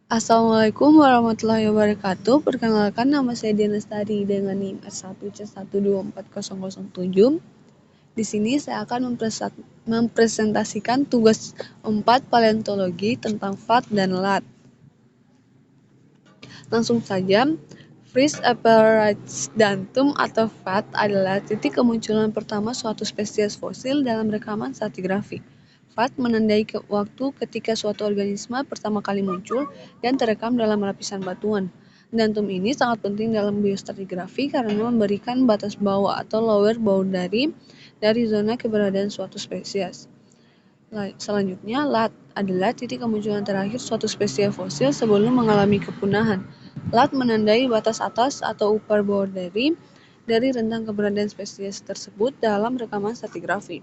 Assalamualaikum warahmatullahi wabarakatuh. Perkenalkan, nama saya Diana Lestari dengan NIM S1C124007. Di sini saya akan mempresentasikan tugas 4 paleontologi tentang FAT dan LAT. Langsung saja, Freeze Apparatus Datum atau FAT adalah titik kemunculan pertama suatu spesies fosil dalam rekaman stratigrafi. FAT menandai waktu ketika suatu organisme pertama kali muncul dan terekam dalam lapisan batuan. Datum ini sangat penting dalam biostratigrafi karena memberikan batas bawah atau lower boundary dari zona keberadaan suatu spesies. Selanjutnya, LAT adalah titik kemunculan terakhir suatu spesies fosil sebelum mengalami kepunahan. LAT menandai batas atas atau upper boundary dari rentang keberadaan spesies tersebut dalam rekaman stratigrafi.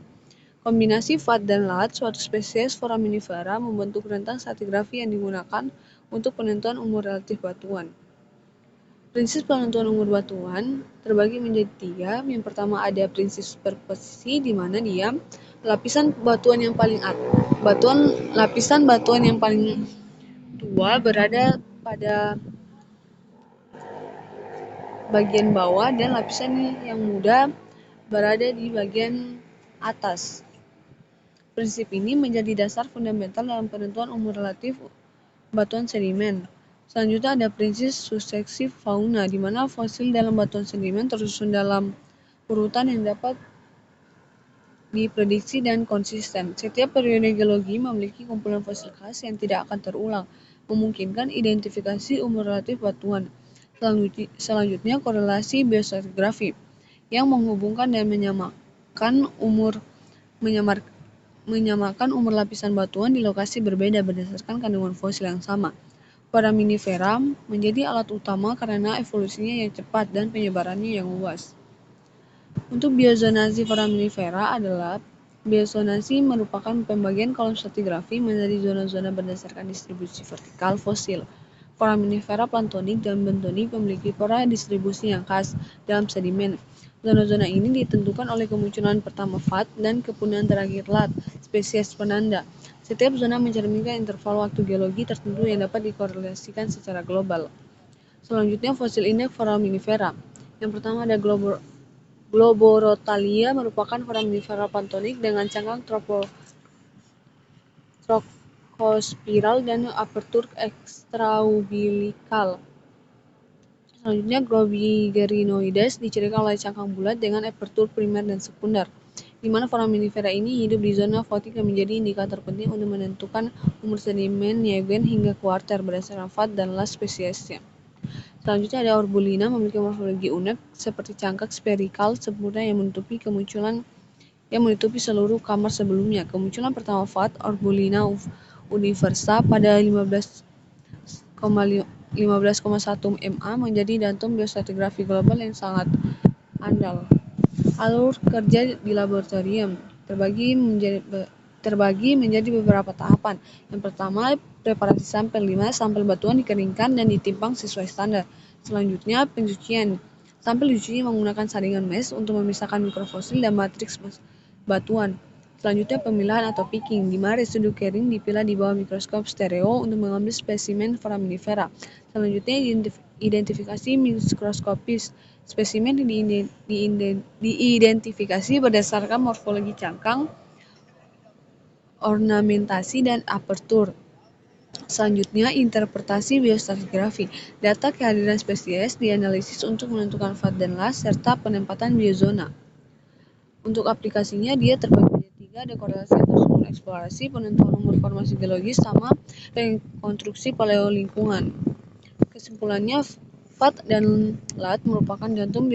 Kombinasi FAT dan LAT suatu spesies foraminifera membentuk rentang stratigrafi yang digunakan untuk penentuan umur relatif batuan. Prinsip penentuan umur batuan terbagi menjadi 3. Yang pertama ada prinsip superposisi, di mana dia lapisan batuan yang paling tua berada pada bagian bawah dan lapisan yang muda berada di bagian atas. Prinsip ini menjadi dasar fundamental dalam penentuan umur relatif batuan sedimen. Selanjutnya ada prinsip suksesi fauna, di mana fosil dalam batuan sedimen tersusun dalam urutan yang dapat diprediksi dan konsisten. Setiap periode geologi memiliki kumpulan fosil khas yang tidak akan terulang, memungkinkan identifikasi umur relatif batuan. Selanjutnya korelasi biostratigrafi, yang menghubungkan dan menyamakan umur lapisan batuan di lokasi berbeda berdasarkan kandungan fosil yang sama. Foraminifera menjadi alat utama karena evolusinya yang cepat dan penyebarannya yang luas. Untuk biozonasi foraminifera adalah biozonasi merupakan pembagian kolom stratigrafi menjadi zona-zona berdasarkan distribusi vertikal fosil. Foraminifera plantonik dan bentonik memiliki pola distribusi yang khas dalam sedimen. Zona-zona ini ditentukan oleh kemunculan pertama FAT dan kepunahan terakhir LAT, spesies penanda. Setiap zona mencerminkan interval waktu geologi tertentu yang dapat dikorelasikan secara global. Selanjutnya fosil indeks foraminifera. Yang pertama ada Globorotalia, merupakan foraminifera plantonik dengan cangkang trochospiral dan apertur ekstraumbilikal. Selanjutnya Globigerinoides dicirikan oleh cangkang bulat dengan apertur primer dan sekunder, di mana foraminifera ini hidup di zona fotik yang menjadi indikator penting untuk menentukan umur sedimen Neogen hingga kuarter berdasarkan FAT dan LAT spesiesnya. Selanjutnya ada Orbulina, memiliki morfologi unik seperti cangkang spherical sempurna yang menutupi seluruh kamar sebelumnya. Kemunculan pertama FAT, Orbulina universa, pada 15,1 ma menjadi datum biostratigrafi global yang sangat andal. Alur kerja di laboratorium terbagi menjadi beberapa tahapan. Yang pertama, preparasi sampel, di mana sampel batuan dikeringkan dan ditimbang sesuai standar. Selanjutnya, pencucian. Sampel dicuci menggunakan saringan mesh untuk memisahkan mikrofosil dan matriks batuan. Selanjutnya, pemilahan atau picking, di mana residu kering dipilah di bawah mikroskop stereo untuk mengambil spesimen foraminifera. Selanjutnya, identifikasi mikroskopis. Spesimen diidentifikasi berdasarkan morfologi cangkang, ornamentasi, dan apertur. Selanjutnya, interpretasi biostratigrafi. Data kehadiran spesies dianalisis untuk menentukan FAT dan LAT serta penempatan biozona. Untuk aplikasinya, dia terbagi menjadi 3, ada korelasi antar sumber eksplorasi, penentuan umur formasi geologis, sama rekonstruksi paleolingkungan. Kesimpulannya, FAT dan LAT merupakan datum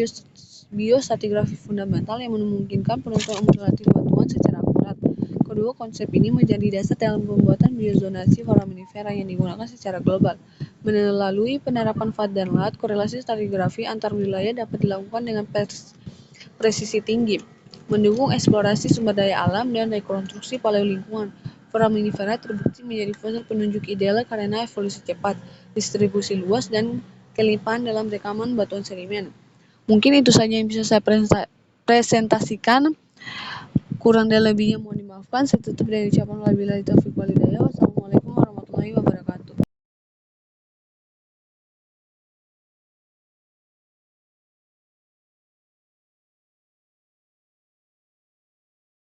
biostratigrafi fundamental yang memungkinkan penentuan umur relatif batuan secara akurat. Kedua konsep ini menjadi dasar dalam pembuatan biozonasi foraminifera yang digunakan secara global. Melalui penerapan FAT dan LAT, korelasi stratigrafi antar wilayah dapat dilakukan dengan presisi tinggi, mendukung eksplorasi sumber daya alam dan rekonstruksi paleolingkungan. Foraminifera terbukti menjadi fosil penunjuk ideal karena evolusi cepat, distribusi luas, dan kelimpahan dalam rekaman batuan sedimen. Mungkin itu saja yang bisa saya presentasikan. Kurang dan lebihnya mohon dimaafkan. Saya tutup dengan ucapan wabillahi taufiq wal hidayah. Wassalamualaikum warahmatullahi wabarakatuh.